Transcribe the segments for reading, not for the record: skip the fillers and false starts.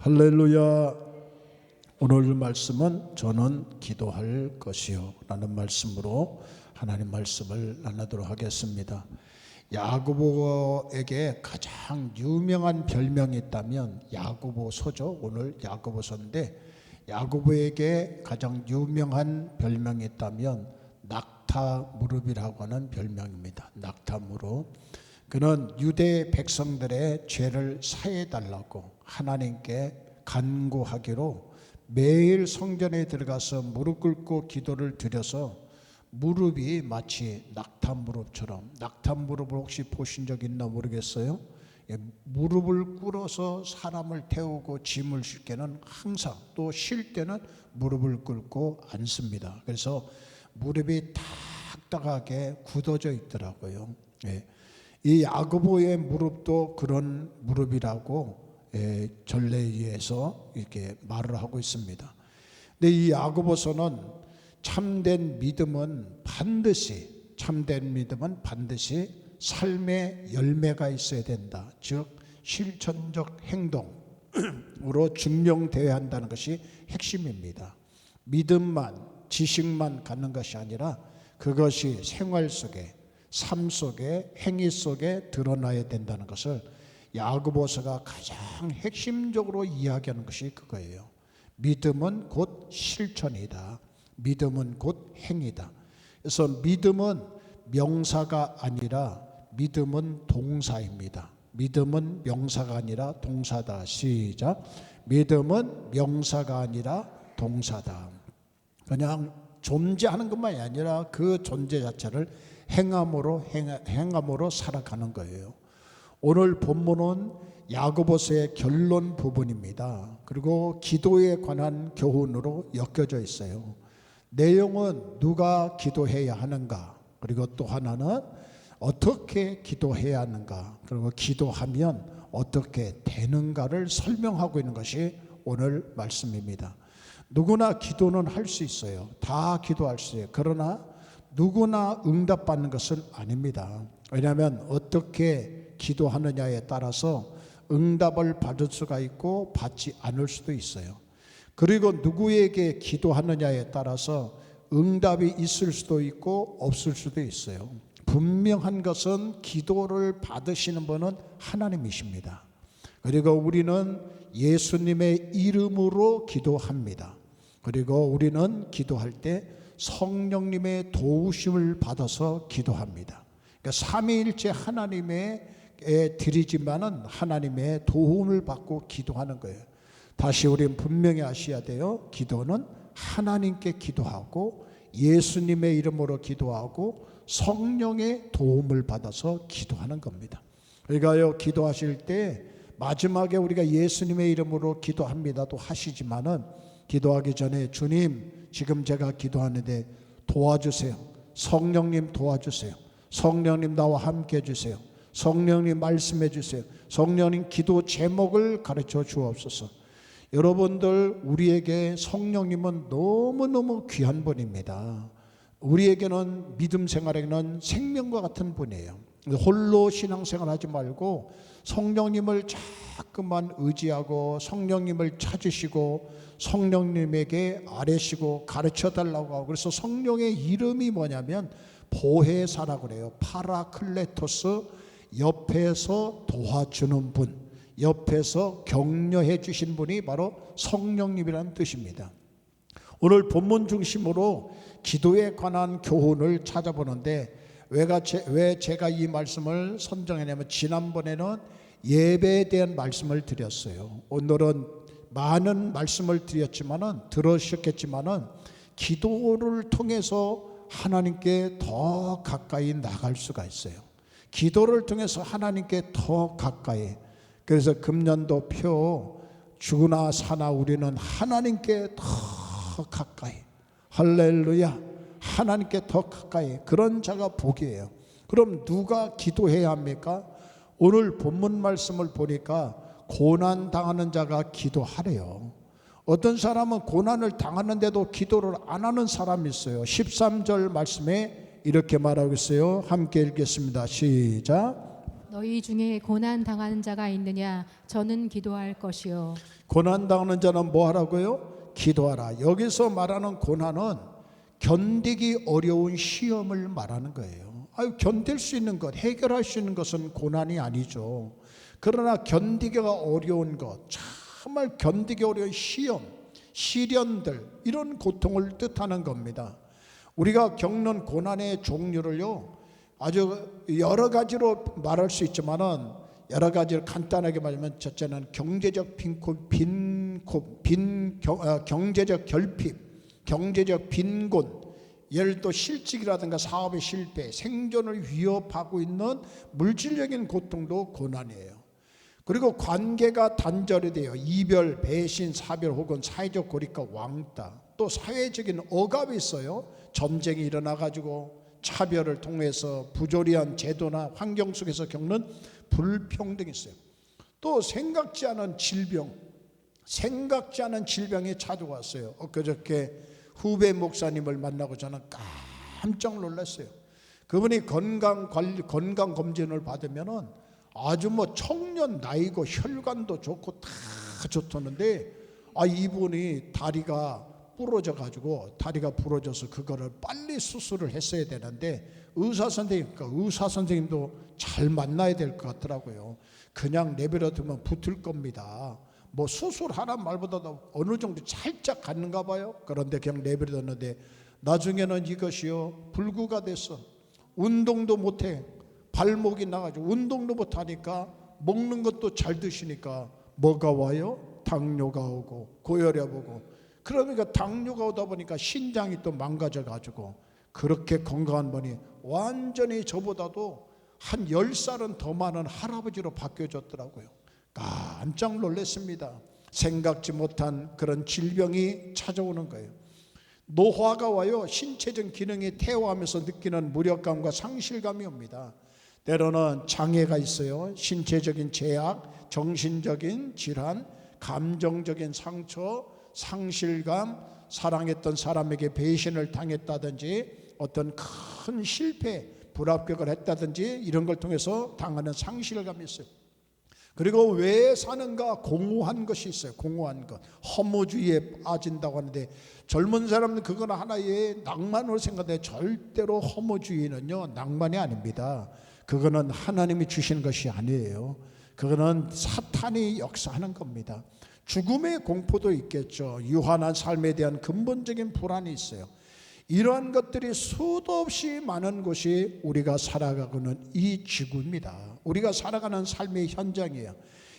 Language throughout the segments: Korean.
할렐루야. 오늘 말씀은 저는 기도할 것이요 라는 말씀으로 하나님 말씀을 나누도록 하겠습니다. 야고보에게 가장 유명한 별명이 있다면 야고보서죠. 오늘 야고보서인데 야고보에게 가장 유명한 별명이 있다면 낙타 무릎이라고 하는 별명입니다. 낙타 무릎. 그는 유대 백성들의 죄를 사해 달라고 하나님께 간구하기로 매일 성전에 들어가서 무릎 꿇고 기도를 드려서 무릎이 마치 낙타 무릎처럼, 낙타 무릎을 혹시 보신 적 있나 모르겠어요. 무릎을 꿇어서 사람을 태우고 짐을 싣을 때는 항상, 또 쉴 때는 무릎을 꿇고 앉습니다. 그래서 무릎이 딱딱하게 굳어져 있더라고요. 이 야고보의 무릎도 그런 무릎이라고 전례에 의해서 이렇게 말을 하고 있습니다. 근데 이 야고보서는 참된 믿음은 반드시 삶의 열매가 있어야 된다. 즉 실천적 행동으로 증명되어야 한다는 것이 핵심입니다. 믿음만, 지식만 갖는 것이 아니라 그것이 생활 속에, 삶 속에, 행위 속에 드러나야 된다는 것을 야고보서가 가장 핵심적으로 이야기하는 것이 그거예요. 믿음은 곧 실천이다. 믿음은 곧 행위다. 그래서 믿음은 명사가 아니라 믿음은 동사입니다. 믿음은 명사가 아니라 동사다. 시작. 믿음은 명사가 아니라 동사다. 그냥 존재하는 것만이 아니라 그 존재 자체를 행함으로 살아가는 거예요. 오늘 본문은 야고보서의 결론 부분입니다. 그리고 기도에 관한 교훈으로 엮여져 있어요. 내용은 누가 기도해야 하는가, 그리고 또 하나는 어떻게 기도해야 하는가, 그리고 기도하면 어떻게 되는가를 설명하고 있는 것이 오늘 말씀입니다. 누구나 기도는 할 수 있어요. 다 기도할 수 있어요. 그러나 누구나 응답받는 것은 아닙니다. 왜냐하면 어떻게 기도하느냐에 따라서 응답을 받을 수가 있고 받지 않을 수도 있어요. 그리고 누구에게 기도하느냐에 따라서 응답이 있을 수도 있고 없을 수도 있어요. 분명한 것은 기도를 받으시는 분은 하나님이십니다. 그리고 우리는 예수님의 이름으로 기도합니다. 그리고 우리는 기도할 때 성령님의 도우심을 받아서 기도합니다. 그러니까 삼위일체 하나님의 드리지만은 하나님의 도움을 받고 기도하는 거예요. 다시 우리는 분명히 아셔야 돼요. 기도는 하나님께 기도하고 예수님의 이름으로 기도하고 성령의 도움을 받아서 기도하는 겁니다. 그러니까요, 기도하실 때 마지막에 우리가 예수님의 이름으로 기도합니다도 하시지만은 기도하기 전에 주님, 지금 제가 기도하는데 도와주세요. 성령님 도와주세요. 성령님 나와 함께 해주세요. 성령님 말씀해 주세요. 성령님 기도 제목을 가르쳐 주옵소서. 여러분들, 우리에게 성령님은 너무너무 귀한 분입니다. 우리에게는 믿음 생활에는 생명과 같은 분이에요. 홀로 신앙생활 하지 말고 성령님을 자꾸만 의지하고 성령님을 찾으시고 성령님에게 아뢰시고 가르쳐 달라고 하고, 그래서 성령의 이름이 뭐냐면 보혜사라고 그래요. 파라클레토스, 옆에서 도와주는 분, 옆에서 격려해 주신 분이 바로 성령님이라는 뜻입니다. 오늘 본문 중심으로 기도에 관한 교훈을 찾아보는데 왜 제가 이 말씀을 선정했냐면, 지난번에는 예배에 대한 말씀을 드렸어요. 오늘은 많은 말씀을 들으셨겠지만은 기도를 통해서 하나님께 더 가까이 나갈 수가 있어요. 기도를 통해서 하나님께 더 가까이. 그래서 금년도 표 주나 사나 우리는 하나님께 더 가까이. 할렐루야. 하나님께 더 가까이. 그런 자가 복이에요. 그럼 누가 기도해야 합니까? 오늘 본문 말씀을 보니까 고난 당하는 자가 기도하래요. 어떤 사람은 고난을 당하는데도 기도를 안 하는 사람이 있어요. 13절 말씀에 이렇게 말하고 있어요. 함께 읽겠습니다. 시작. 너희 중에 고난 당하는 자가 있느냐? 저는 기도할 것이요. 고난 당하는 자는 뭐 하라고요? 기도하라. 여기서 말하는 고난은 견디기 어려운 시험을 말하는 거예요. 견딜 수 있는 것, 해결할 수 있는 것은 고난이 아니죠. 그러나 견디기가 어려운 것, 정말 견디기 어려운 시험, 시련들, 이런 고통을 뜻하는 겁니다. 우리가 겪는 고난의 종류를요, 아주 여러 가지로 말할 수 있지만은, 여러 가지를 간단하게 말하면, 첫째는 경제적 경제적 결핍, 경제적 빈곤, 예를 들어 실직이라든가 사업의 실패, 생존을 위협하고 있는 물질적인 고통도 고난이에요. 그리고 관계가 단절이 돼요. 이별, 배신, 사별 혹은 사회적 고립과 왕따, 또 사회적인 억압이 있어요. 전쟁이 일어나가지고 차별을 통해서 부조리한 제도나 환경 속에서 겪는 불평등이 있어요. 또 생각지 않은 질병, 생각지 않은 질병이 찾아왔어요. 엊그저께 후배 목사님을 만나고 저는 깜짝 놀랐어요. 그분이 건강 검진을 받으면은 아주 청년 나이고 혈관도 좋고 다 좋다는데, 이분이 다리가 부러져서 그거를 빨리 수술을 했어야 되는데, 의사 선생님도 잘 만나야 될 것 같더라고요. 그냥 내버려 두면 붙을 겁니다. 수술하란 말보다도 어느 정도 살짝 갔는가 봐요. 그런데 그냥 내버려뒀는데 나중에는 이것이요, 불구가 됐어. 운동도 못해. 발목이 나가지고 운동도 못하니까, 먹는 것도 잘 드시니까 뭐가 와요? 당뇨가 오고 고혈압 오고. 그러니까 당뇨가 오다 보니까 신장이 또 망가져가지고, 그렇게 건강한 분이 완전히 저보다도 한 10살은 더 많은 할아버지로 바뀌어졌더라고요. 깜짝 놀랐습니다. 생각지 못한 그런 질병이 찾아오는 거예요. 노화가 와요. 신체적 기능이 퇴화하면서 느끼는 무력감과 상실감이 옵니다. 때로는 장애가 있어요. 신체적인 제약, 정신적인 질환, 감정적인 상처, 상실감, 사랑했던 사람에게 배신을 당했다든지, 어떤 큰 실패, 불합격을 했다든지, 이런 걸 통해서 당하는 상실감이 있어요. 그리고 왜 사는가? 공허한 것이 있어요. 공허한 것, 허무주의에 빠진다고 하는데, 젊은 사람은 그건 하나의 낭만으로 생각하는데, 절대로 허무주의는요, 낭만이 아닙니다. 그거는 하나님이 주신 것이 아니에요. 그거는 사탄이 역사하는 겁니다. 죽음의 공포도 있겠죠. 유한한 삶에 대한 근본적인 불안이 있어요. 이러한 것들이 수도 없이 많은 곳이 우리가 살아가고는 이 지구입니다. 우리가 살아가는 삶의 현장이에요.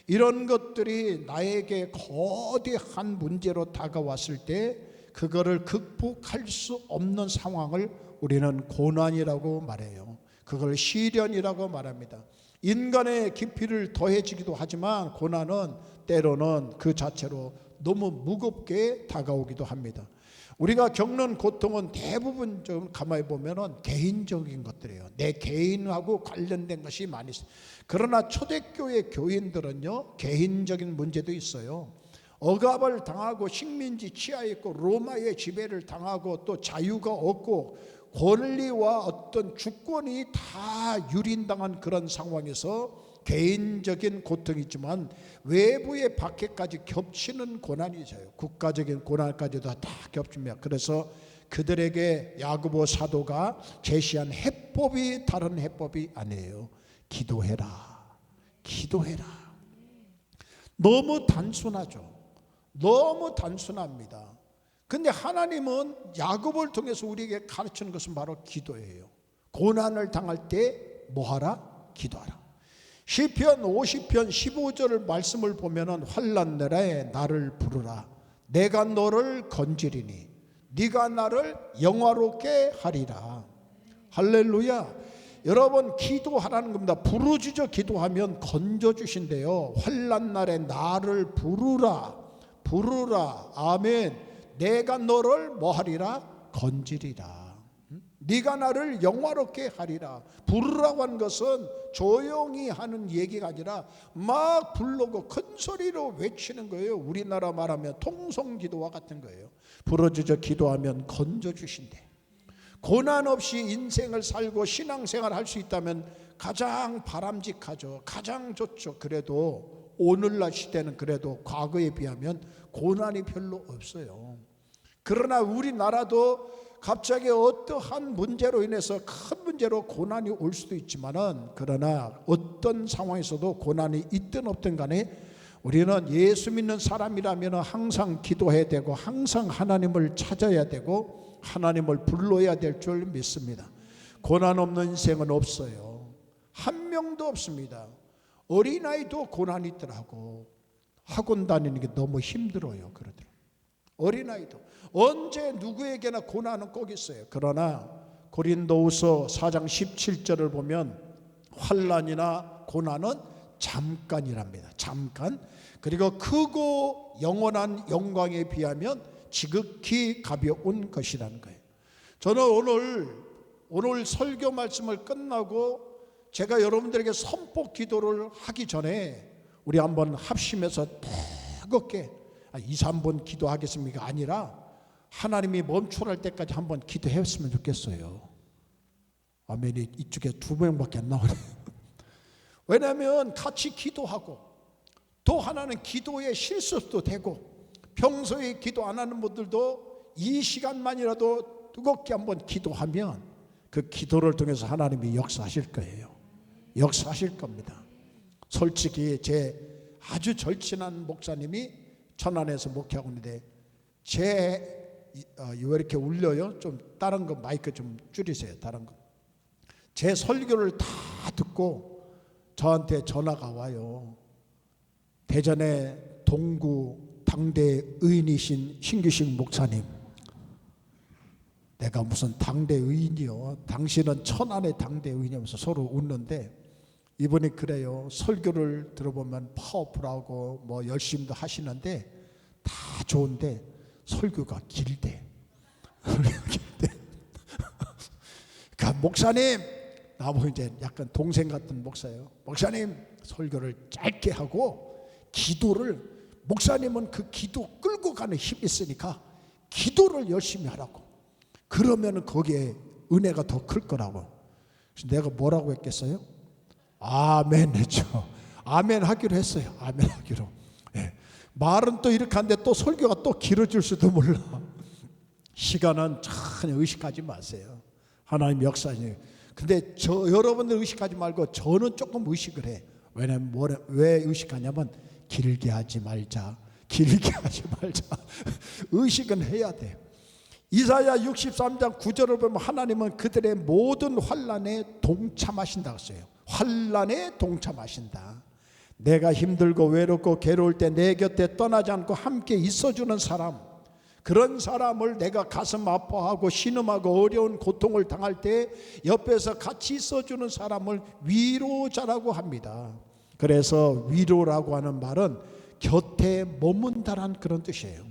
이런 것들이 나에게 거대한 문제로 다가왔을 때 그거를 극복할 수 없는 상황을 우리는 고난이라고 말해요. 그걸 시련이라고 말합니다. 인간의 깊이를 더해지기도 하지만, 고난은 때로는 그 자체로 너무 무겁게 다가오기도 합니다. 우리가 겪는 고통은 대부분 좀 가만히 보면은 개인적인 것들이에요. 내 개인하고 관련된 것이 많이 있어요. 그러나 초대교회 교인들은요, 개인적인 문제도 있어요. 억압을 당하고 식민지 치하에 있고 로마의 지배를 당하고, 또 자유가 없고 권리와 어떤 주권이 다 유린당한 그런 상황에서 개인적인 고통이 있지만, 외부의 밖에까지 겹치는 고난이 있어요. 국가적인 고난까지도 다 겹칩니다. 그래서 그들에게 야고보 사도가 제시한 해법이 다른 해법이 아니에요. 기도해라. 기도해라. 너무 단순하죠. 너무 단순합니다. 근데 하나님은 야고보를 통해서 우리에게 가르치는 것은 바로 기도예요. 고난을 당할 때 뭐하라? 기도하라. 시편 50편 15절 말씀을 보면은, 환난 날에 나를 부르라. 내가 너를 건지리니 네가 나를 영화롭게 하리라. 할렐루야. 여러분, 기도하라는 겁니다. 부르짖어 기도하면 건져주신대요. 환난 날에 나를 부르라. 부르라. 아멘. 내가 너를 뭐하리라? 건지리라. 네가 나를 영화롭게 하리라. 부르라고 하는 것은 조용히 하는 얘기가 아니라 막 부르고 큰 소리로 외치는 거예요. 우리나라 말하면 통성기도와 같은 거예요. 부르짖어 기도하면 건져주신대. 고난 없이 인생을 살고 신앙생활 할 수 있다면 가장 바람직하죠. 가장 좋죠. 그래도 오늘날 시대는 그래도 과거에 비하면 고난이 별로 없어요. 그러나 우리나라도 갑자기 어떠한 문제로 인해서 큰 문제로 고난이 올 수도 있지만은, 그러나 어떤 상황에서도 고난이 있든 없든 간에 우리는 예수 믿는 사람이라면 항상 기도해야 되고 항상 하나님을 찾아야 되고 하나님을 불러야 될 줄 믿습니다. 고난 없는 인생은 없어요. 한 명도 없습니다. 어린아이도 고난이 있더라고. 학원 다니는 게 너무 힘들어요. 그러더라고요. 어린아이도 언제 누구에게나 고난은 꼭 있어요. 그러나 고린도후서 4장 17절을 보면 환난이나 고난은 잠깐이랍니다. 잠깐. 그리고 크고 영원한 영광에 비하면 지극히 가벼운 것이라는 거예요. 저는 오늘 설교 말씀을 끝나고 제가 여러분들에게 선포 기도를 하기 전에 우리 한번 합심해서 뜨겁게 2, 3분 기도하겠습니까? 아니라 하나님이 멈출할 때까지 한번 기도했으면 좋겠어요. 아멘이 이쪽에 2명밖에 안 나오네요. 왜냐하면 같이 기도하고 또 하나는 기도에 실수도 되고 평소에 기도 안 하는 분들도 이 시간만이라도 뜨겁게 한번 기도하면 그 기도를 통해서 하나님이 역사하실 거예요. 역사하실 겁니다. 솔직히 제 아주 절친한 목사님이 천안에서 목회하고 있는데 왜 이렇게 울려요? 좀 다른 거 마이크 좀 줄이세요. 다른 거. 제 설교를 다 듣고 저한테 전화가 와요. 대전의 동구 당대 의인이신 신규식 목사님, 내가 무슨 당대 의인이요? 당신은 천안의 당대 의인이면서 서로 웃는데 이분이 그래요. 설교를 들어보면 파워풀하고 뭐 열심히도 하시는데 다 좋은데 설교가 길대. 그러니까 목사님, 나보고 이제 약간 동생 같은 목사예요. 목사님, 설교를 짧게 하고 기도를, 목사님은 그 기도 끌고 가는 힘이 있으니까 기도를 열심히 하라고. 그러면 거기에 은혜가 더 클 거라고. 그래서 내가 뭐라고 했겠어요? 아멘 했죠. 아멘 하기로 했어요. 아멘 하기로. 네. 말은 또 이렇게 하는데 또 설교가 또 길어질 수도 몰라. 시간은 전혀 의식하지 마세요. 하나님 역사니. 근데 여러분들 의식하지 말고 저는 조금 의식을 해. 왜냐면 왜 의식하냐면 길게 하지 말자. 길게 하지 말자. 의식은 해야 돼. 이사야 63장 9절을 보면 하나님은 그들의 모든 환난에 동참하신다고 했어요. 환난에 동참하신다. 내가 힘들고 외롭고 괴로울 때 내 곁에 떠나지 않고 함께 있어주는 사람, 그런 사람을 내가 가슴 아파하고 신음하고 어려운 고통을 당할 때 옆에서 같이 있어주는 사람을 위로자라고 합니다. 그래서 위로라고 하는 말은 곁에 머문다란 그런 뜻이에요.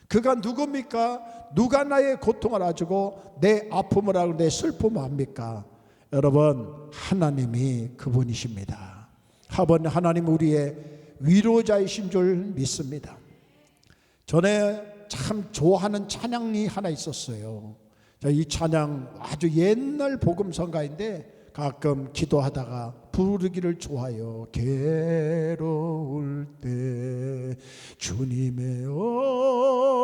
그가 누굽니까? 누가 나의 고통을 알아주고 내 아픔을 알고 내 슬픔을 압니까? 여러분, 하나님이 그분이십니다. 하나님 우리의 위로자이신 줄 믿습니다. 전에 참 좋아하는 찬양이 하나 있었어요. 이 찬양 아주 옛날 복음성가인데 가끔 기도하다가 부르기를 좋아해요. 괴로울 때 주님의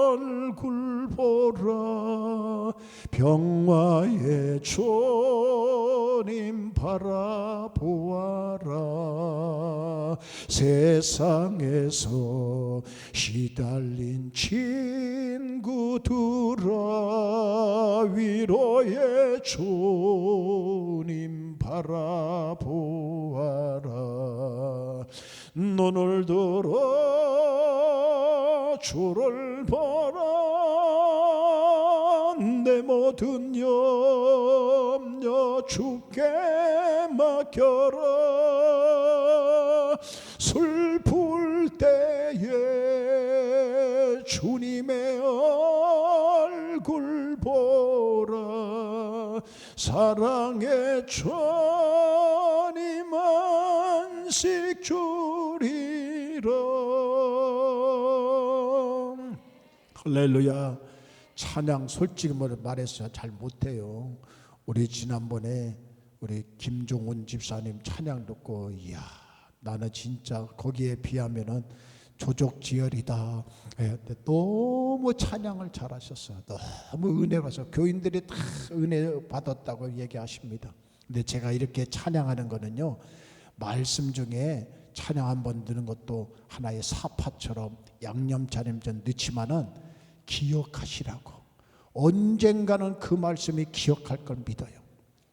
얼굴 보라, 병화의 주님 바라보아라, 세상에서 시달린 친구들아 위로의 주님 바라보아라. 눈을 들어 주를 보라, 내 모든 염려 주께 맡겨라. 슬플 때에 주님의 얼굴 보라, 사랑의 주님 안식 주리라. 할렐루야. 찬양 솔직히 말해서 잘 못해요. 우리 지난번에 우리 김종훈 집사님 찬양 듣고 이야 나는 진짜 거기에 비하면은 조족지혈이다. 근데 너무 찬양을 잘하셨어요. 너무 은혜 받아서 교인들이 다 은혜 받았다고 얘기하십니다. 근데 제가 이렇게 찬양하는 거는요, 말씀 중에 찬양 한번 드는 것도 하나의 사파처럼 양념차림 좀 넣지만은 기억하시라고, 언젠가는 그 말씀이 기억할 걸 믿어요.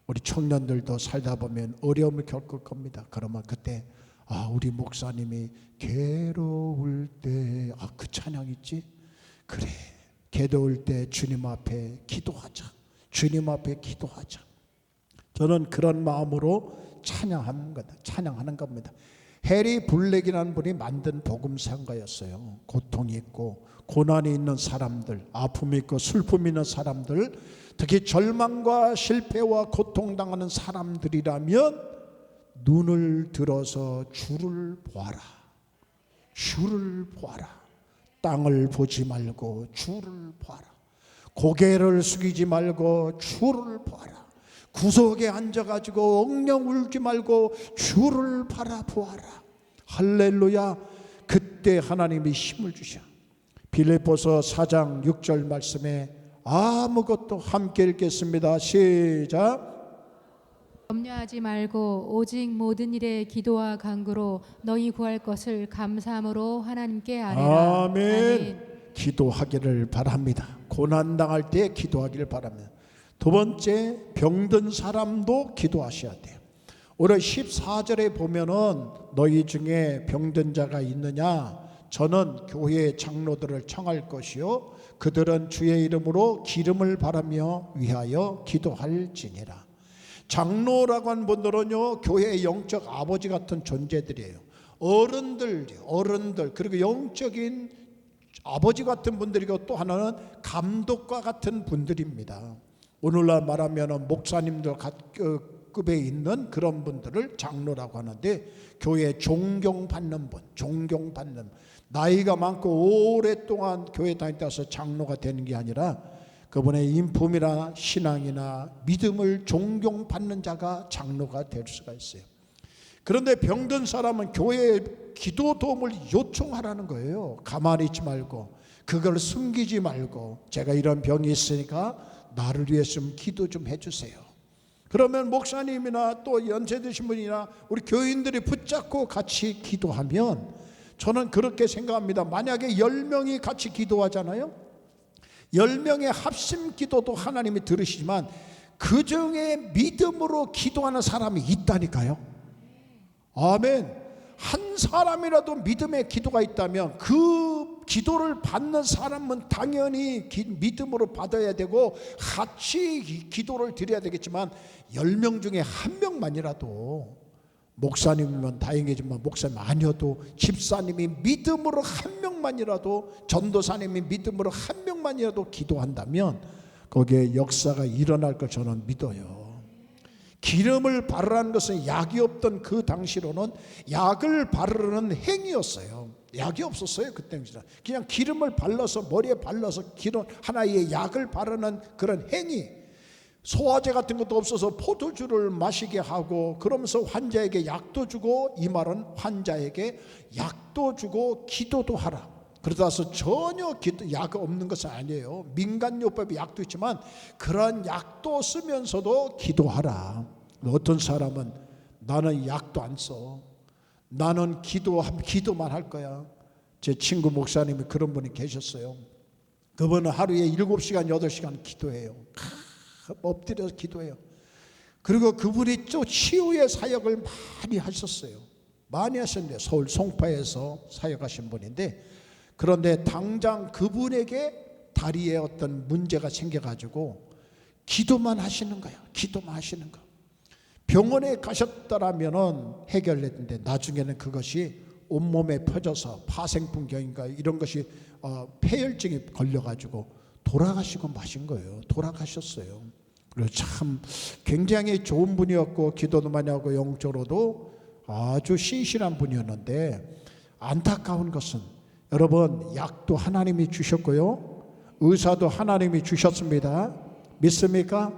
우리 청년들도 살다 보면 어려움을 겪을 겁니다. 그러면 그때 우리 목사님이 괴로울 때 그 찬양 있지? 그래, 괴로울 때 주님 앞에 기도하자. 주님 앞에 기도하자. 저는 그런 마음으로 찬양하는 겁니다. 해리 블랙이라는 분이 만든 복음상가였어요. 고통이 있고 고난이 있는 사람들, 아픔이 있고 슬픔이 있는 사람들, 특히 절망과 실패와 고통당하는 사람들이라면 눈을 들어서 주를 보아라. 주를 보아라. 땅을 보지 말고 주를 보아라. 고개를 숙이지 말고 주를 보아라. 구석에 앉아가지고 엉엉 울지 말고 주를 바라보아라. 할렐루야. 그때 하나님이 힘을 주셔. 빌립보서 4장 6절 말씀에 아무것도 함께 읽겠습니다. 시작. 염려하지 말고 오직 모든 일에 기도와 간구로 너희 구할 것을 감사함으로 하나님께 아뢰라. 아멘. 기도하기를 바랍니다. 고난당할 때 기도하기를 바랍니다. 두 번째, 병든 사람도 기도하셔야 돼요. 오늘 14절에 보면은 너희 중에 병든 자가 있느냐? 저는 교회 장로들을 청할 것이요 그들은 주의 이름으로 기름을 바라며 위하여 기도할지니라. 장로라고 하는 분들은요, 교회의 영적 아버지 같은 존재들이에요. 어른들 그리고 영적인 아버지 같은 분들이고, 또 하나는 감독과 같은 분들입니다. 오늘날 말하면 목사님들 급에 있는 그런 분들을 장로라고 하는데, 교회에 존경받는 분, 나이가 많고 오랫동안 교회 다니다서 장로가 되는 게 아니라 그분의 인품이나 신앙이나 믿음을 존경받는 자가 장로가 될 수가 있어요. 그런데 병든 사람은 교회에 기도 도움을 요청하라는 거예요. 가만히 있지 말고, 그걸 숨기지 말고, 제가 이런 병이 있으니까 나를 위해서 좀 기도 좀 해주세요. 그러면 목사님이나 또 연세 드신 분이나 우리 교인들이 붙잡고 같이 기도하면, 저는 그렇게 생각합니다. 만약에 10명이 같이 기도하잖아요. 10명의 합심 기도도 하나님이 들으시지만 그 중에 믿음으로 기도하는 사람이 있다니까요. 아멘. 한 사람이라도 믿음의 기도가 있다면 그 기도를 받는 사람은 당연히 믿음으로 받아야 되고 같이 기도를 드려야 되겠지만, 10명 중에 한 명만이라도, 목사님이면 다행이지만 목사님 아니어도 집사님이 믿음으로 한 명만이라도, 전도사님이 믿음으로 한 명만이라도 기도한다면 거기에 역사가 일어날 걸 저는 믿어요. 기름을 바르라는 것은 약이 없던 그 당시로는 약을 바르는 행위였어요. 약이 없었어요. 그 당시는 그냥 기름을 발라서, 머리에 발라서 기름 하나의 약을 바르는 그런 행위. 소화제 같은 것도 없어서 포도주를 마시게 하고, 그러면서 환자에게 약도 주고, 이 말은 환자에게 약도 주고 기도도 하라. 그러다서 전혀 약 없는 것은 아니에요. 민간요법의 약도 있지만 그런 약도 쓰면서도 기도하라. 어떤 사람은 나는 약도 안 써, 나는 기도만 할 거야. 제 친구 목사님이 그런 분이 계셨어요. 그분은 하루에 7시간 8시간 기도해요. 엎드려서 기도해요. 그리고 그분이 또 치유의 사역을 많이 하셨어요. 많이 하셨는데 서울 송파에서 사역하신 분인데, 그런데 당장 그분에게 다리에 어떤 문제가 생겨가지고 기도만 하시는 거예요. 기도만 하시는 거. 병원에 가셨더라면은 해결했는데 나중에는 그것이 온몸에 퍼져서 파생풍경인가 이런 것이 폐혈증이 걸려가지고 돌아가시고 마신 거예요. 돌아가셨어요. 그래서 참 굉장히 좋은 분이었고, 기도도 많이 하고 영적으로도 아주 신실한 분이었는데, 안타까운 것은 여러분, 약도 하나님이 주셨고요, 의사도 하나님이 주셨습니다. 믿습니까?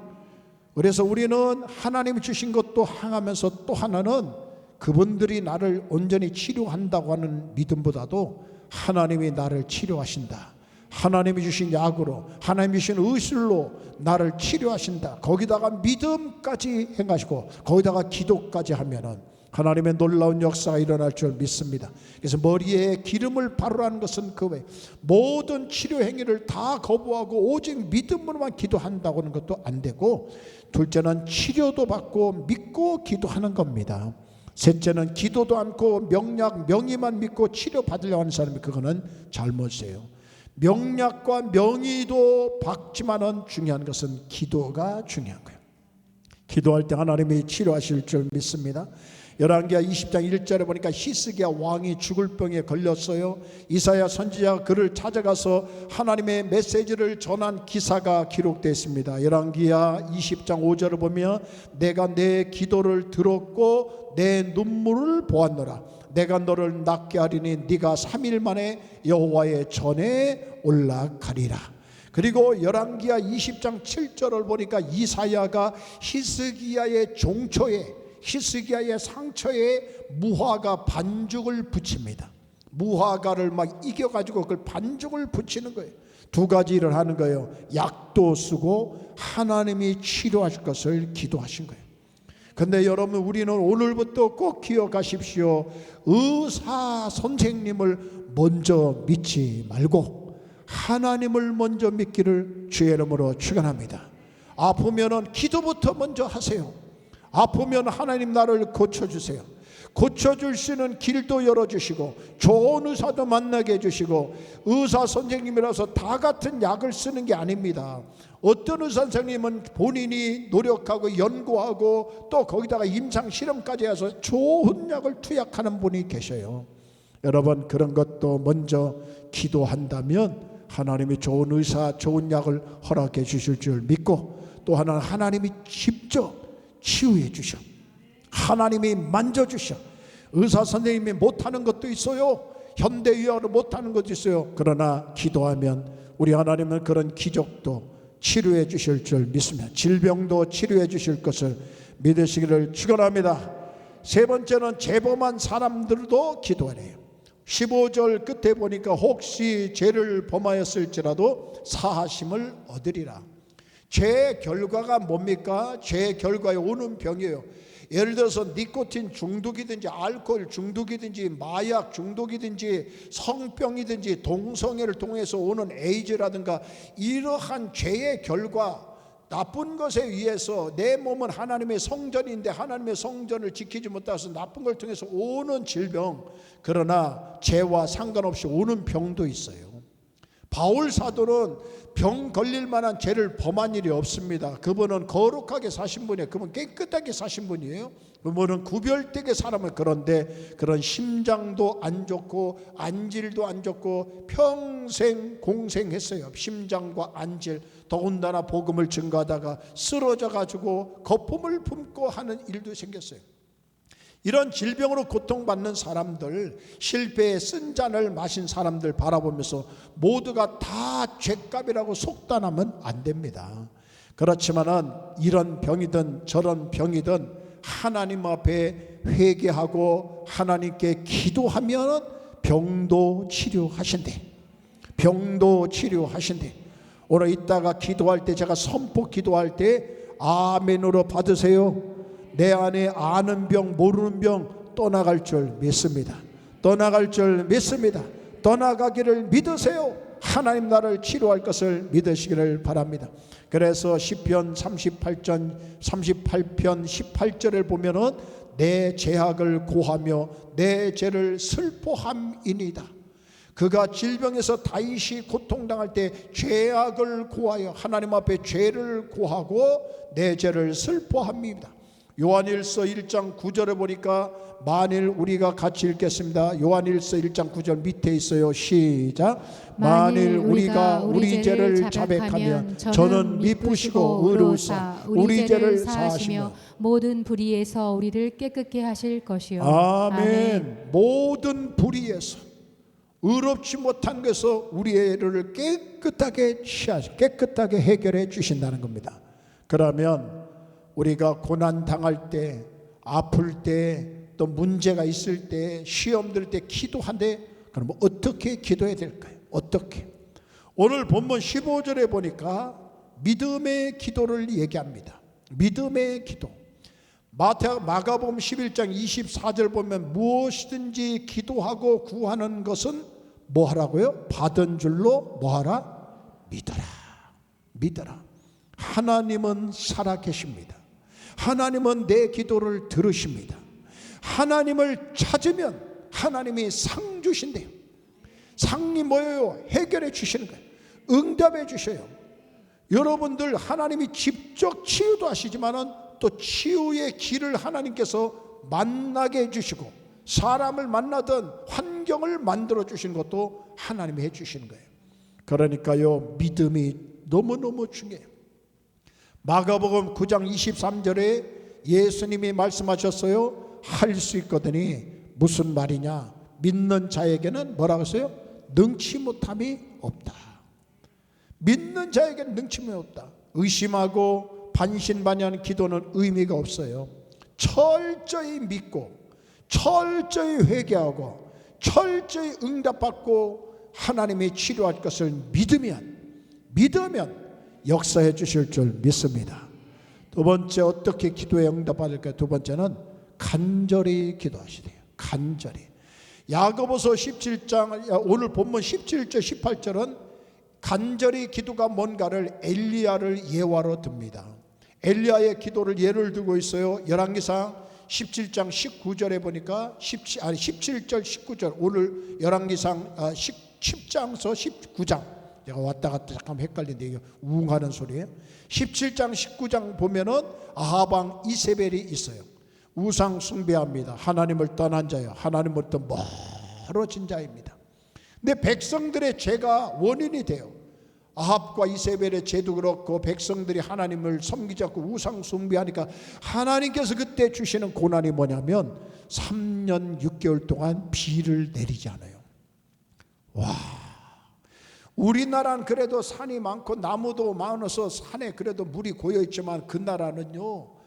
그래서 우리는 하나님이 주신 것도 향하면서 또 하나는 그분들이 나를 온전히 치료한다고 하는 믿음보다도 하나님이 나를 치료하신다, 하나님이 주신 약으로, 하나님이 주신 의술로 나를 치료하신다, 거기다가 믿음까지 행하시고 거기다가 기도까지 하면은 하나님의 놀라운 역사가 일어날 줄 믿습니다. 그래서 머리에 기름을 바르라는 것은 그 외에 모든 치료 행위를 다 거부하고 오직 믿음으로만 기도한다고 하는 것도 안 되고, 둘째는 치료도 받고 믿고 기도하는 겁니다. 셋째는 기도도 않고 명약 명의만 믿고 치료받으려고 하는 사람이, 그거는 잘못이에요. 명약과 명의도 받지만은 중요한 것은 기도가 중요한 거예요. 기도할 때 하나님이 치료하실 줄 믿습니다. 열왕기하 20장 1절에 보니까 히스기야 왕이 죽을 병에 걸렸어요. 이사야 선지자가 그를 찾아가서 하나님의 메시지를 전한 기사가 기록되어 있습니다. 열왕기하 20장 5절을 보면 내가 내 기도를 들었고 내 눈물을 보았노라. 내가 너를 낫게 하리니 네가 3일 만에 여호와의 전에 올라가리라. 그리고 열왕기하 20장 7절을 보니까 이사야가 히스기야의 종초에, 히스기야의 상처에 무화과 반죽을 붙입니다. 무화과를 막 이겨가지고 그걸 반죽을 붙이는 거예요. 두 가지 일을 하는 거예요. 약도 쓰고 하나님이 치료하실 것을 기도하신 거예요. 근데 여러분, 우리는 오늘부터 꼭 기억하십시오. 의사 선생님을 먼저 믿지 말고 하나님을 먼저 믿기를 주의 이름으로 축원합니다. 아프면은 기도부터 먼저 하세요. 아프면 하나님 나를 고쳐주세요. 고쳐줄 수 있는 길도 열어주시고 좋은 의사도 만나게 해주시고, 의사 선생님이라서 다 같은 약을 쓰는 게 아닙니다. 어떤 의사 선생님은 본인이 노력하고 연구하고 또 거기다가 임상 실험까지 해서 좋은 약을 투약하는 분이 계셔요. 여러분, 그런 것도 먼저 기도한다면 하나님이 좋은 의사, 좋은 약을 허락해 주실 줄 믿고, 또 하나는 하나님이 직접 치유해 주셔, 하나님이 만져주셔. 의사 선생님이 못하는 것도 있어요. 현대의학으로 못하는 것도 있어요. 그러나 기도하면 우리 하나님은 그런 기적도 치료해 주실 줄 믿습니다. 질병도 치료해 주실 것을 믿으시기를 축원합니다. 세 번째는 재범한 사람들도 기도하래요. 15절 끝에 보니까 혹시 죄를 범하였을지라도 사하심을 얻으리라. 죄의 결과가 뭡니까? 죄의 결과에 오는 병이에요. 예를 들어서 니코틴 중독이든지 알코올 중독이든지 마약 중독이든지 성병이든지 동성애를 통해서 오는 에이즈라든가 이러한 죄의 결과, 나쁜 것에 의해서 내 몸은 하나님의 성전인데 하나님의 성전을 지키지 못해서 나쁜 걸 통해서 오는 질병, 그러나 죄와 상관없이 오는 병도 있어요. 바울 사도는 병 걸릴 만한 죄를 범한 일이 없습니다. 그분은 거룩하게 사신 분이에요. 그분 깨끗하게 사신 분이에요. 그분은 구별되게 살아면, 그런데 그런 심장도 안 좋고 안질도 안 좋고 평생 공생했어요. 심장과 안질, 더군다나 복음을 증거하다가 쓰러져 가지고 거품을 품고 하는 일도 생겼어요. 이런 질병으로 고통받는 사람들, 실패의 쓴 잔을 마신 사람들 바라보면서 모두가 다 죄값이라고 속단하면 안 됩니다. 그렇지만은 이런 병이든 저런 병이든 하나님 앞에 회개하고 하나님께 기도하면 병도 치료하신대. 병도 치료하신대. 오늘 이따가 기도할 때, 제가 선포 기도할 때 아멘으로 받으세요. 내 안에 아는 병, 모르는 병 떠나갈 줄 믿습니다. 떠나갈 줄 믿습니다. 떠나가기를 믿으세요. 하나님 나를 치료할 것을 믿으시기를 바랍니다. 그래서 시편 38편 18절을 보면은 내 죄악을 고하며 내 죄를 슬퍼함이니이다. 그가 질병에서 다윗이 고통당할 때 죄악을 고하여 하나님 앞에 죄를 고하고 내 죄를 슬퍼함입니다. 요한일서 1장 9절에 보니까, 만일 우리가 같이 읽겠습니다. 요한일서 1장 9절 밑에 있어요. 시작. 만일 우리가 우리 죄를 자백하면 저는 미쁘시고 의로우사 우리 죄를 사하시며 모든 불의에서 우리를 깨끗게 하실 것이요. 아멘. 모든 불의에서 의롭지 못한 것에서 우리의 애를 깨끗하게 깨끗하게 해결해 주신다는 겁니다. 그러면 우리가 고난 당할 때, 아플 때, 또 문제가 있을 때, 시험 들 때 기도한데, 그럼 어떻게 기도해야 될까요? 어떻게? 오늘 본문 15절에 보니까 믿음의 기도를 얘기합니다. 믿음의 기도. 마가복음 11장 24절 보면 무엇이든지 기도하고 구하는 것은 뭐 하라고요? 받은 줄로 뭐 하라? 믿어라. 믿어라. 하나님은 살아계십니다. 하나님은 내 기도를 들으십니다. 하나님을 찾으면 하나님이 상 주신대요. 상이 뭐예요? 해결해 주시는 거예요. 응답해 주셔요. 여러분들 하나님이 직접 치유도 하시지만은 또 치유의 길을 하나님께서 만나게 해주시고 사람을 만나든 환경을 만들어 주신 것도 하나님이 해주시는 거예요. 그러니까요, 믿음이 너무너무 중요해요. 마가복음 9장 23절에 예수님이 말씀하셨어요. 할 수 있거든이 무슨 말이냐? 믿는 자에게는 뭐라고 했어요? 능치 못함이 없다. 믿는 자에게는 능침이 없다. 의심하고 반신반의하는 기도는 의미가 없어요. 철저히 믿고 철저히 회개하고 철저히 응답받고 하나님이 치료할 것을 믿으면 역사해 주실 줄 믿습니다. 두 번째, 어떻게 기도에 응답받을까요? 두 번째는 간절히 기도하시래요. 간절히. 야고보서 17장 오늘 본문 17절 18절은 간절히 기도가 뭔가를 엘리야를 예화로 듭니다. 엘리야의 기도를 예를 들고 있어요. 열왕기상 17장 19절에 보니까 17절 19절 오늘 열왕기상 10장서 19장 내가 왔다 갔다 잠깐 헷갈리는데 이게 우웅하는 소리예요. 17장 19장 보면은 아합 이세벨이 있어요. 우상 숭배합니다. 하나님을 떠난 자요, 하나님으로부터 멀어진 자입니다. 근데 백성들의 죄가 원인이 돼요. 아합과 이세벨의 죄도 그렇고 백성들이 하나님을 섬기지 않고 우상 숭배하니까 하나님께서 그때 주시는 고난이 뭐냐면 3년 6개월 동안 비를 내리지 않아요. 와, 우리나라는 그래도 산이 많고 나무도 많아서 산에 그래도 물이 고여있지만 그 나라는요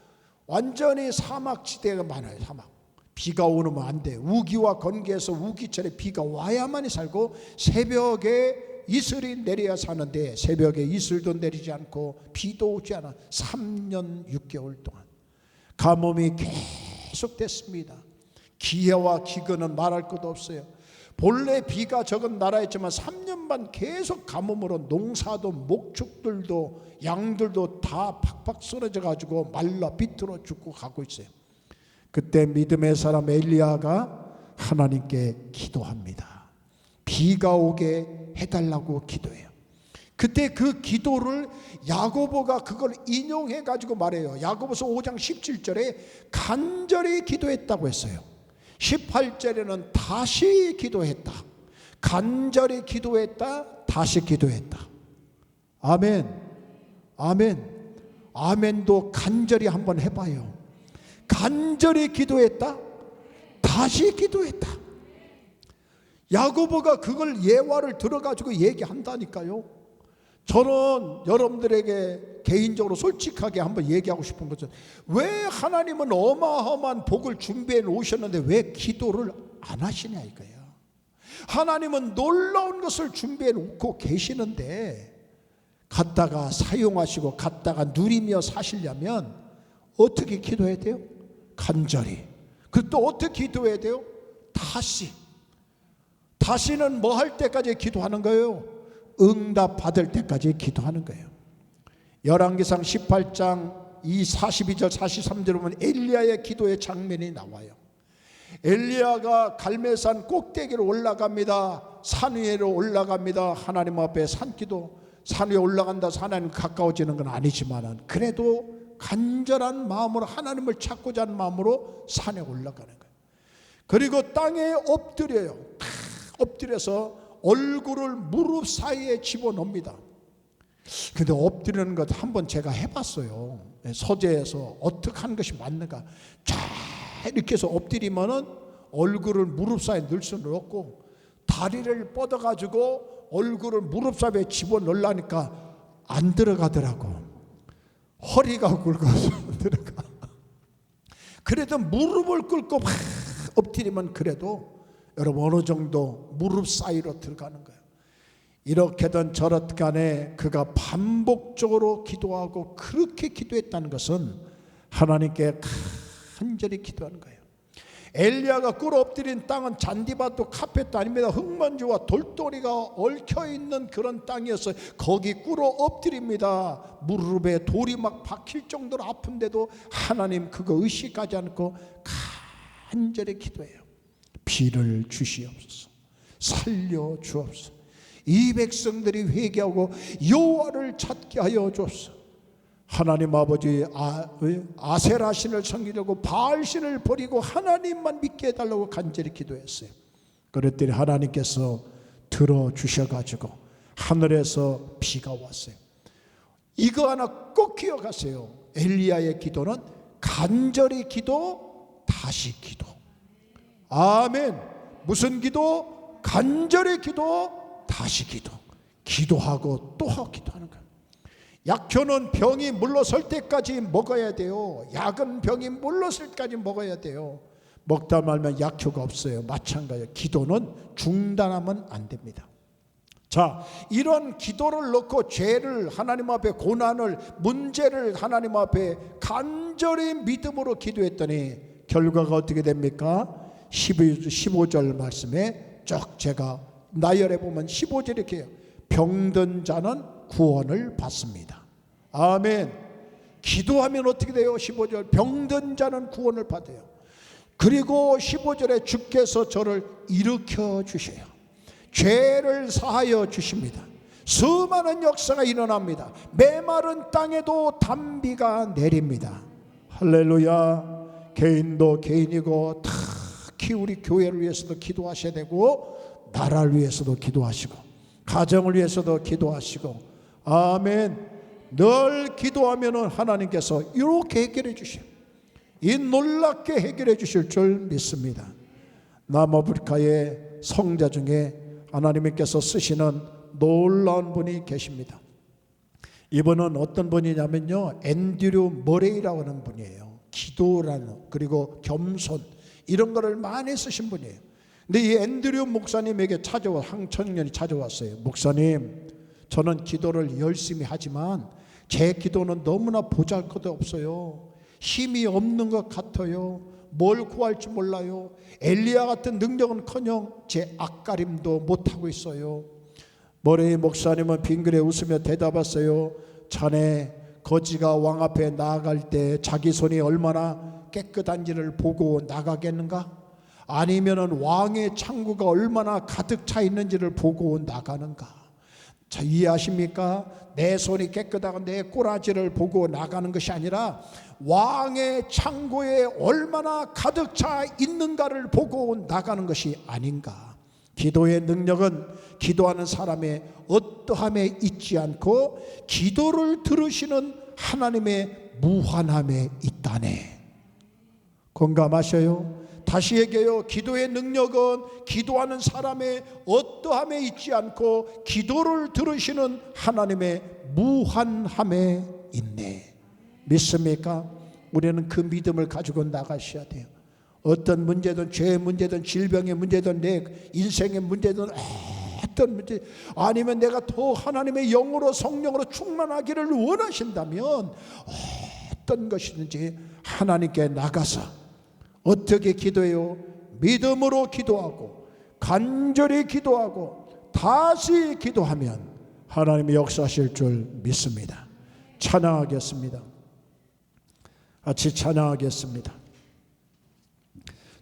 완전히 사막지대가 많아요. 사막. 비가 오면 안 돼. 우기와 건기에서 우기철에 비가 와야만이 살고 새벽에 이슬이 내려야 사는데 새벽에 이슬도 내리지 않고 비도 오지 않아 3년 6개월 동안 가뭄이 계속됐습니다. 기해와 기근은 말할 것도 없어요. 본래 비가 적은 나라였지만 3년 반 계속 가뭄으로 농사도 목축들도 양들도 다 팍팍 쓰러져 가지고 말라 비틀어 죽고 가고 있어요. 그때 믿음의 사람 엘리야가 하나님께 기도합니다. 비가 오게 해달라고 기도해요. 그때 그 기도를 야고보가 그걸 인용해 가지고 말해요. 야고보서 5장 17절에 간절히 기도했다고 했어요. 18절에는 다시 기도했다. 간절히 기도했다. 다시 기도했다. 아멘. 아멘. 아멘도 간절히 한번 해봐요. 간절히 기도했다. 다시 기도했다. 야고보가 그걸 예화를 들어가지고 얘기한다니까요. 저는 여러분들에게 개인적으로 솔직하게 한번 얘기하고 싶은 것은 왜 하나님은 어마어마한 복을 준비해 놓으셨는데 왜 기도를 안 하시냐 이거예요. 하나님은 놀라운 것을 준비해 놓고 계시는데 갖다가 사용하시고 갖다가 누리며 사시려면 어떻게 기도해야 돼요? 간절히. 그리고 또 어떻게 기도해야 돼요? 다시는 뭐 할 때까지 기도하는 거예요? 응답 받을 때까지 기도하는 거예요. 열왕기상 18장 42절 43절 보면 엘리야의 기도의 장면이 나와요. 엘리야가 갈멜산 꼭대기로 올라갑니다. 산 위로 올라갑니다. 하나님 앞에 산기도 산 위에 올라간다 해서 하나님 가까워지는 건 아니지만 그래도 간절한 마음으로 하나님을 찾고자 하는 마음으로 산에 올라가는 거예요. 그리고 땅에 엎드려요. 엎드려서 얼굴을 무릎 사이에 집어넣습니다. 근데 엎드리는 것 한번 제가 해봤어요. 서재에서 어떻게 하는 것이 맞는가. 쫙 이렇게 해서 엎드리면은 얼굴을 무릎 사이에 넣을 수는 없고 다리를 뻗어가지고 얼굴을 무릎삽에 집어넣으려니까 안 들어가더라고. 허리가 굵어서 안 들어가. 그래도 무릎을 꿇고 막 엎드리면 그래도 여러분 어느 정도 무릎 사이로 들어가는 거예요. 이렇게든 저렇든 간에 그가 반복적으로 기도하고 그렇게 기도했다는 것은 하나님께 간절히 기도하는 거예요. 엘리야가 꿇어 엎드린 땅은 잔디밭도 카펫도 아닙니다. 흙먼지와 돌덩이가 얽혀있는 그런 땅이었어요. 거기 꿇어 엎드립니다. 무릎에 돌이 막 박힐 정도로 아픈데도 하나님 그거 의식하지 않고 간절히 기도해요. 비를 주시옵소서, 살려 주옵소서, 이 백성들이 회개하고 여호와를 찾게 하여 주옵소서. 하나님 아버지 아세라 신을 섬기려고 바알 신을 버리고 하나님만 믿게 해달라고 간절히 기도했어요. 그랬더니 하나님께서 들어주셔가지고 하늘에서 비가 왔어요. 이거 하나 꼭 기억하세요. 엘리야의 기도는 간절히 기도, 다시 기도. 아멘. 무슨 기도? 간절히 기도, 다시 기도. 기도하고 또 기도하는 거예요. 약효는 병이 물러설 때까지 먹어야 돼요. 약은 병이 물러설 때까지 먹어야 돼요. 먹다 말면 약효가 없어요. 마찬가지예요. 기도는 중단하면 안 됩니다. 자, 이런 기도를 놓고 죄를 하나님 앞에, 고난을, 문제를 하나님 앞에 간절히 믿음으로 기도했더니 결과가 어떻게 됩니까? 15절 말씀에 쭉 제가 나열해 보면 15절 이렇게 해요. 병든 자는 구원을 받습니다. 아멘. 기도하면 어떻게 돼요? 15절 병든 자는 구원을 받아요. 그리고 15절에 주께서 저를 일으켜 주셔요. 죄를 사하여 주십니다. 수많은 역사가 일어납니다. 메마른 땅에도 단비가 내립니다. 할렐루야. 개인도 개인이고 특히 우리 교회를 위해서도 기도하셔야 되고 나라를 위해서도 기도하시고 가정을 위해서도 기도하시고 아멘. 늘 기도하면 하나님께서 이렇게 해결해 주셔요. 이 놀랍게 해결해 주실 줄 믿습니다. 남아프리카의 성자 중에 하나님께서 쓰시는 놀라운 분이 계십니다. 이분은 어떤 분이냐면요, 앤드류 머레이라고 하는 분이에요. 기도라는, 그리고 겸손, 이런 거를 많이 쓰신 분이에요. 근데 이 앤드류 목사님에게 한 청년이 찾아왔어요. 목사님, 저는 기도를 열심히 하지만 제 기도는 너무나 보잘것없어요. 힘이 없는 것 같아요. 뭘 구할지 몰라요. 엘리야 같은 능력은커녕 제 앞가림도 못하고 있어요. 머레이 목사님은 빙그레 웃으며 대답했어요. 자네 거지가 왕 앞에 나아갈 때 자기 손이 얼마나 깨끗한지를 보고 나가겠는가? 아니면은 왕의 창구가 얼마나 가득 차 있는지를 보고 나가는가? 자, 이해하십니까? 내 손이 깨끗하고 내 꼬라지를 보고 나가는 것이 아니라 왕의 창고에 얼마나 가득 차 있는가를 보고 나가는 것이 아닌가. 기도의 능력은 기도하는 사람의 어떠함에 있지 않고 기도를 들으시는 하나님의 무한함에 있다네. 공감하셔요? 다시 얘기해요. 기도의 능력은 기도하는 사람의 어떠함에 있지 않고 기도를 들으시는 하나님의 무한함에 있네. 믿습니까? 우리는 그 믿음을 가지고 나가셔야 돼요. 어떤 문제든, 죄의 문제든, 질병의 문제든, 내 인생의 문제든, 어떤 문제, 아니면 내가 더 하나님의 영으로, 성령으로 충만하기를 원하신다면 어떤 것이든지 하나님께 나가서 어떻게 기도해요? 믿음으로 기도하고 간절히 기도하고 다시 기도하면 하나님이 역사하실 줄 믿습니다. 찬양하겠습니다. 같이 찬양하겠습니다.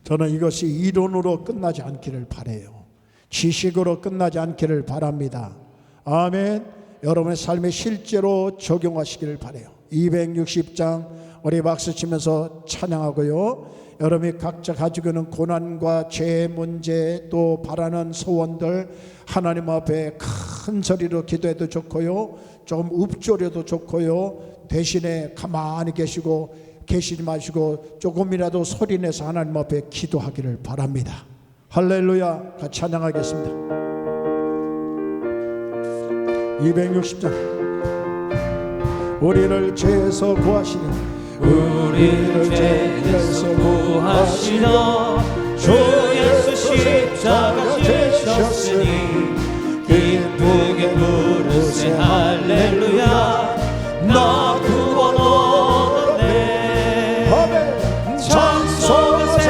저는 이것이 이론으로 끝나지 않기를 바라요. 지식으로 끝나지 않기를 바랍니다. 아멘. 여러분의 삶에 실제로 적용하시기를 바라요. 260장 우리 박수 치면서 찬양하고요. 여러분이 각자 가지고 있는 고난과 죄 문제, 또 바라는 소원들 하나님 앞에 큰 소리로 기도해도 좋고요, 좀 읊조려도 좋고요, 대신에 가만히 계시지 마시고 조금이라도 소리내서 하나님 앞에 기도하기를 바랍니다. 할렐루야. 같이 찬양하겠습니다. 260장. 우리를 죄에서 구하시려 우리를 죄에서 구하시려 주 예수 십자가 지셨으니 기쁘게 부르세 할렐루야 나 구원 얻었네. 아멘. 찬송하세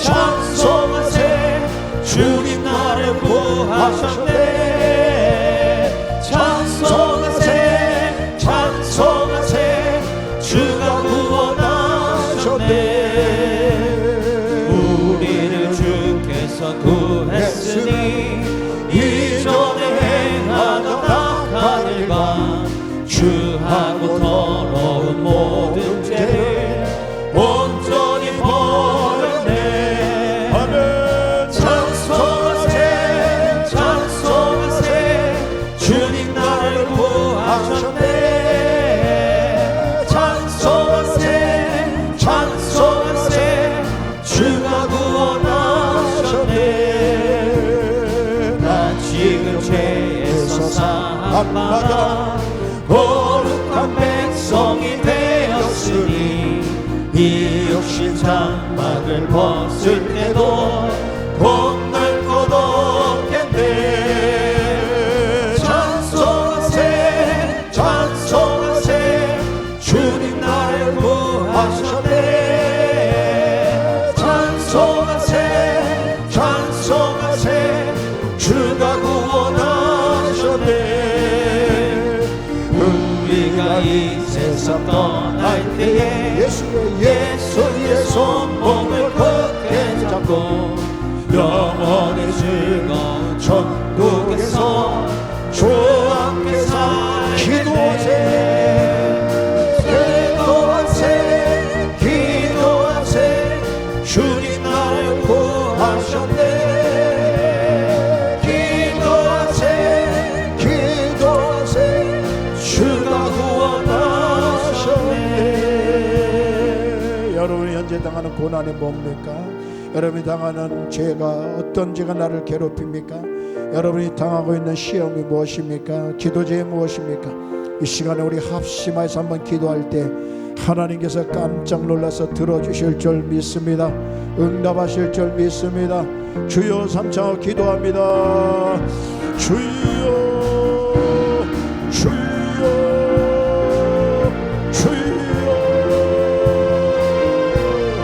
찬송하세 주님 나를 구하셨네. 찬송하세 찬송하세 주가 구원하셨네. 우리를 주께서 구했으니 이전에 행하던 악한 일과 주하고 더러운 모든 죄를 온전히 버렸네. 아멘. 찬송하세 찬송하세 주님 나를 구하셨네. 찬송하세 찬송하세 주가 구원하셨네. 나 지금 죄에서 사함받아 거룩한 백성이 되었으니 이 육신 장막을 벗을 때도 겁날 것 없겠네. 찬송하세 찬송하세 주님 나를 구하셨네. 찬송하세 찬송하세 주가 구원하셨네. 우리가 이 세상 떠날 때에 예수의 손목을 굳게 잡고 영원히 즐거운 천국에서 주와 함께 살 기도하세 기도하세 기도하세 주님 나를 구하셨네. 기도하세 기도하세 주가 구원하셨네. 여러분이 현재 당하는 고난이 뭡니까? 여러분이 당하는 죄가 어떤 죄가 나를 괴롭힙니까? 여러분이 당하고 있는 시험이 무엇입니까? 기도제의 무엇입니까? 이 시간에 우리 합심해서 한번 기도할 때 하나님께서 깜짝 놀라서 들어주실 줄 믿습니다. 응답하실 줄 믿습니다. 주여 삼창하고 기도합니다. 주여 주여 주여.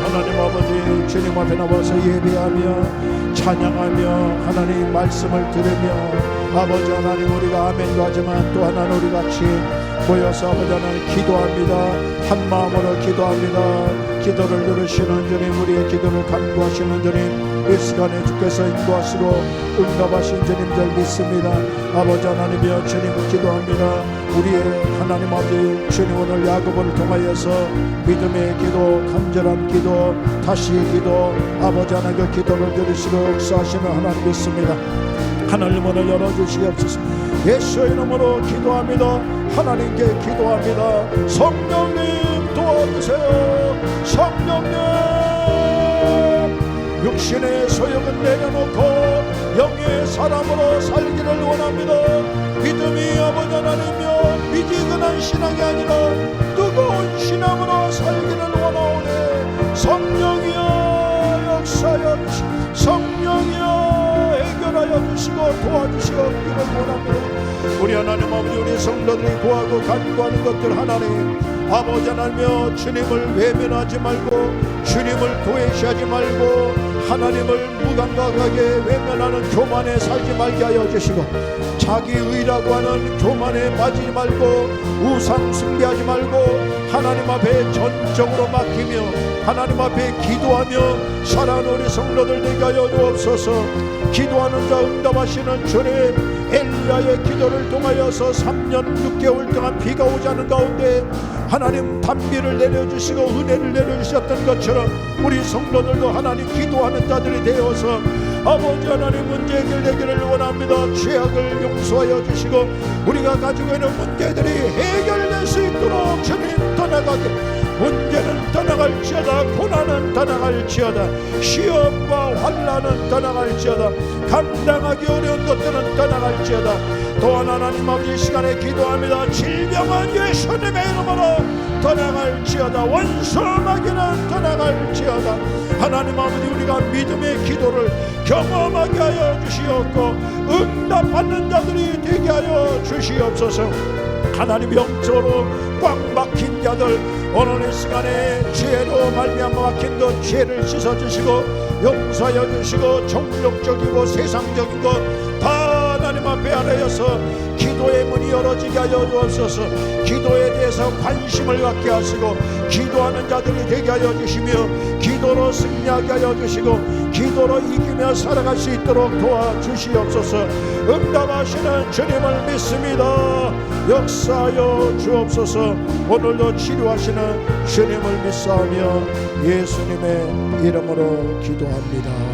하나님 아버지 주님 앞에 나와서 예배하며 찬양하며 하나님 말씀을 들으며 아버지 하나님 우리가 아멘도 하지만 또 하나는 우리 같이 모여서 아버지 하나님 기도합니다. 한 마음으로 기도합니다. 기도를 들으시는 주님 우리의 기도를 간구하시는 주님 이 시간에 주께서 인도하시고 응답하신 주님 들 믿습니다. 아버지 하나님이여 주님을 기도합니다. 우리의 하나님 아버지 주님 오늘 야고보를 통하여서 믿음의 기도 간절한 기도 다시 기도 아버지 하나님 그 기도를 들으시고 역사하시는 하나님 믿습니다. 하나님 오늘 열어주시옵소서. 예수의 이름으로 기도합니다. 하나님께 기도합니다. 성령님 도와주세요. 성령님 육신의 소욕은 내려놓고 영의 사람으로 살기를 원합니다. 믿음이 아버지 하나님이여 미지근한 신앙이 아니라 뜨거운 신앙으로 살기를 원하오네. 성령이여 역사여 주시고 성령이여 해결하여 주시고 도와주시옵기를 원합니다. 우리 하나님 아버지 우리 성도들이 구하고 간구하는 것들 하나님 아버지 하나님이여 주님을 외면하지 말고 주님을 도외시하지 말고 하나님을 무감각하게 외면하는 교만에 살지 말게 하여 주시고 자기 의라고 하는 교만에 빠지지 말고 우상 숭배하지 말고 하나님 앞에 전적으로 맡기며 하나님 앞에 기도하며 살아가는 우리 성도들 되게 하여 주옵소서. 기도하는 자 응답하시는 주님 엘리야의 기도를 통하여서 3년 6개월 동안 비가 오지 않은 가운데 하나님 단비를 내려주시고 은혜를 내려주셨던 것처럼 우리 성도들도 하나님 기도하는 자들이 되어서 아버지 하나님 문제 해결되기를 원합니다. 죄악을 용서하여 주시고 우리가 가지고 있는 문제들이 해결될 수 있도록 주님 떠나가게 문제는 떠나갈지어다. 고난은 떠나갈지어다. 시험과 환난은 떠나갈지어다. 감당하기 어려운 것들은 떠나갈지어다. 또한 하나님 아버지, 이 시간에 기도합니다. 질병은 예수님의 이름으로 떠나갈지어다. 원수 마귀는 떠나갈지어다. 하나님 아버지, 우리가 믿음의 기도를 경험하게 하여 주시옵고 응답받는 자들이 되게 하여 주시옵소서. 하나님, 영적으로 꽉 막힌 자들, 오늘 이 시간에 죄로 말미암아 막힌 것 죄를 씻어주시고 용서하여 주시고 종족적이고 세상적인 것 다 하나님 앞에 하나여서 기도의 문이 열어지게 하여 주옵소서. 기도에 대해서 관심을 갖게 하시고 기도하는 자들이 되게 하여 주시며 기도로 승리하게 하여 주시고 기도로 이기며 살아갈 수 있도록 도와주시옵소서. 응답하시는 주님을 믿습니다. 역사하여 주옵소서. 오늘도 치료하시는 주님을 믿사오며 예수님의 이름으로 기도합니다.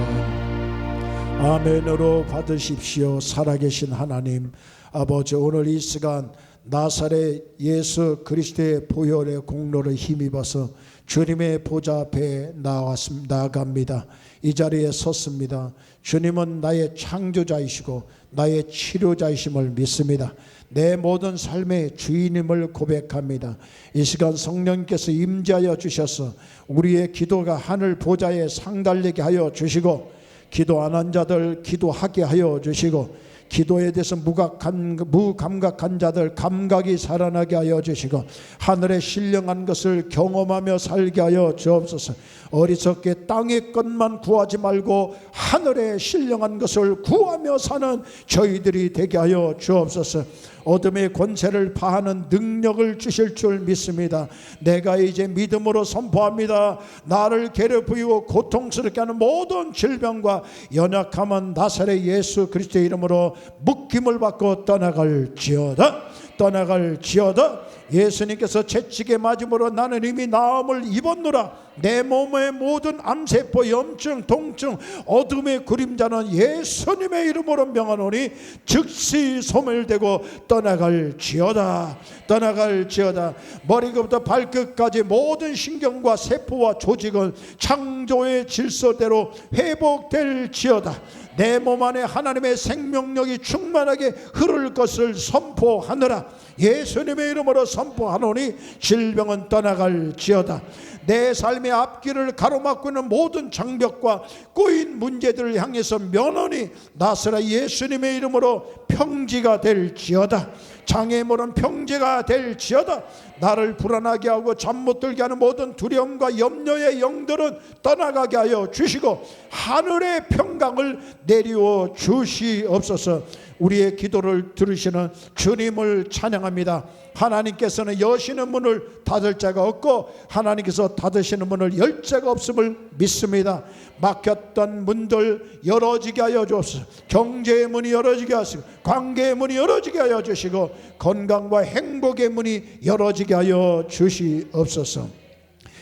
아멘으로 받으십시오. 살아계신 하나님 아버지, 오늘 이 시간 나사렛 예수 그리스도의 보혈의 공로를 힘입어서 주님의 보좌 앞에 나아갑니다. 이 자리에 섰습니다. 주님은 나의 창조자이시고 나의 치료자이심을 믿습니다. 내 모든 삶의 주인임을 고백합니다. 이 시간 성령께서 임재하여 주셔서 우리의 기도가 하늘 보좌에 상달리게 하여 주시고 기도 안 한 자들 기도하게 하여 주시고 기도에 대해서 무감각한 자들 감각이 살아나게 하여 주시고 하늘에 신령한 것을 경험하며 살게 하여 주옵소서. 어리석게 땅의 것만 구하지 말고 하늘에 신령한 것을 구하며 사는 저희들이 되게 하여 주옵소서. 어둠의 권세를 파하는 능력을 주실 줄 믿습니다. 내가 이제 믿음으로 선포합니다. 나를 괴롭히고 고통스럽게 하는 모든 질병과 연약함은 나사렛 예수 그리스도의 이름으로 묶임을 받고 떠나갈지어다. 떠나갈지어다. 예수님께서 채찍에 맞음으로 나는 이미 나음을 입었노라. 내 몸의 모든 암세포, 염증, 통증, 어둠의 그림자는 예수님의 이름으로 명하노니 즉시 소멸되고 떠나갈지어다. 떠나갈지어다. 머리부터 발끝까지 모든 신경과 세포와 조직은 창조의 질서대로 회복될지어다. 내 몸 안에 하나님의 생명력이 충만하게 흐를 것을 선포하느라. 예수님의 이름으로 선포하노니 질병은 떠나갈지어다. 내 삶의 앞길을 가로막고 있는 모든 장벽과 꼬인 문제들을 향해서 면허니 나사렛 예수님의 이름으로 평지가 될지어다. 장애물은 평지가 될지어다. 나를 불안하게 하고 잠 못 들게 하는 모든 두려움과 염려의 영들은 떠나가게 하여 주시고 하늘의 평강을 내리워 주시옵소서. 우리의 기도를 들으시는 주님을 찬양합니다. 하나님께서는 여시는 문을 닫을 자가 없고 하나님께서 닫으시는 문을 열 자가 없음을 믿습니다. 막혔던 문들 열어지게 하여 주옵소서. 경제의 문이 열어지게 하시고 관계의 문이 열어지게 하여 주시고 건강과 행복의 문이 열어지게 하여 주시옵소서.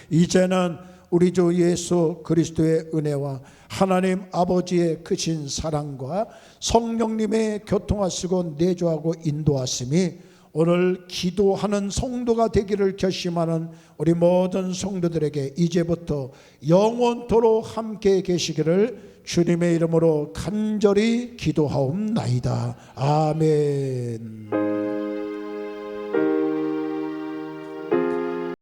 이제는 우리 주 예수 그리스도의 은혜와 하나님 아버지의 크신 사랑과 성령님의 교통하시고 내주하고 인도하심이 오늘 기도하는 성도가 되기를 결심하는 우리 모든 성도들에게 이제부터 영원토록 함께 계시기를 주님의 이름으로 간절히 기도하옵나이다. 아멘.